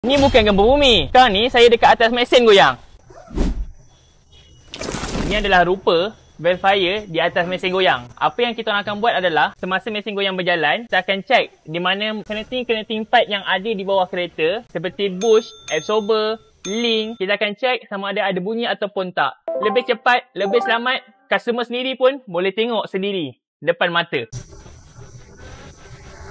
Ni bukan gempa bumi. Sekarang ni saya dekat atas mesin goyang. Ini adalah rupa valve fire di atas mesin goyang. Apa yang kita akan buat adalah semasa mesin goyang berjalan, kita akan cek di mana connecting pipe yang ada di bawah kereta seperti bush, absorber, link. Kita akan cek sama ada bunyi ataupun tak. Lebih cepat, lebih selamat. Customer sendiri pun boleh tengok sendiri depan mata.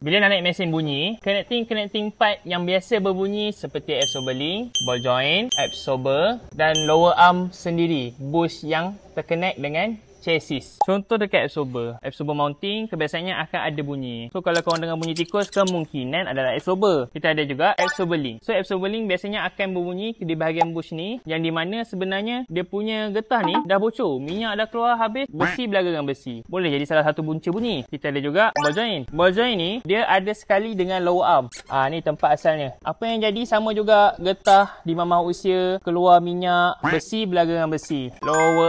Bila nak naik mesin bunyi, connecting pipe yang biasa berbunyi seperti absorber link, ball joint, absorber dan lower arm sendiri, bush yang terconnect dengan chassis. Contoh dekat absorber mounting kebiasaannya akan ada bunyi. So kalau korang dengar bunyi tikus, kemungkinan adalah absorber. Kita ada juga absorber link. So absorber link biasanya akan berbunyi di bahagian bush ni, yang di mana sebenarnya dia punya getah ni dah bocor, minyak dah keluar habis, besi berlaga dengan besi. Boleh jadi salah satu punca bunyi. Kita ada juga ball joint. Ball joint ni dia ada sekali dengan lower arm. Ni tempat asalnya. Apa yang jadi sama juga, getah di mamah usia, keluar minyak, besi berlaga dengan besi. Lower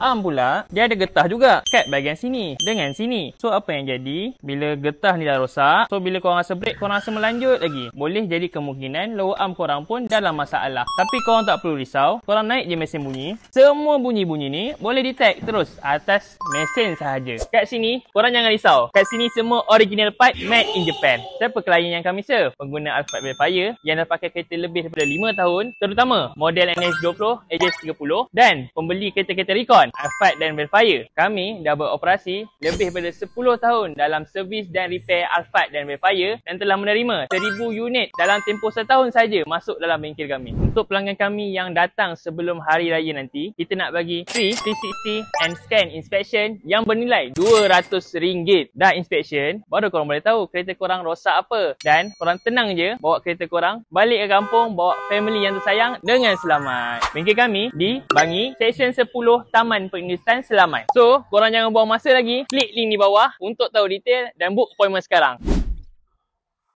arm pula dia ada getah juga kat bahagian sini dengan sini. So apa yang jadi, bila getah ni dah rosak, so bila korang rasa brake, korang rasa melanjut lagi, boleh jadi kemungkinan lower arm korang pun dalam masalah. Tapi korang tak perlu risau, korang naik je mesin bunyi, semua bunyi-bunyi ni boleh detect terus atas mesin sahaja. Kat sini korang jangan risau, kat sini semua original pipe made in Japan. Siapa klien yang kami serve? Pengguna Alphard Valve Fire yang dah pakai kereta lebih daripada 5 tahun, terutama model NS20, AJ30 dan pembeli kereta-kereta Recon, Alphard dan Valve Fire. Kami dah beroperasi lebih daripada 10 tahun dalam servis dan repair Alphard dan Valve Fire dan telah menerima 1000 unit dalam tempoh setahun saja masuk dalam bengkel kami. Untuk pelanggan kami yang datang sebelum hari raya nanti, kita nak bagi free 360 and scan inspection yang bernilai RM200. Dah inspection, baru korang boleh tahu kereta korang rosak apa, dan korang tenang je bawa kereta korang balik ke kampung, bawa family yang tersayang dengan selamat. Bengkel kami di Bangi, Seksyen 10, Taman Perindustrian Selamat. So, korang jangan buang masa lagi. Klik link di bawah untuk tahu detail dan book appointment sekarang.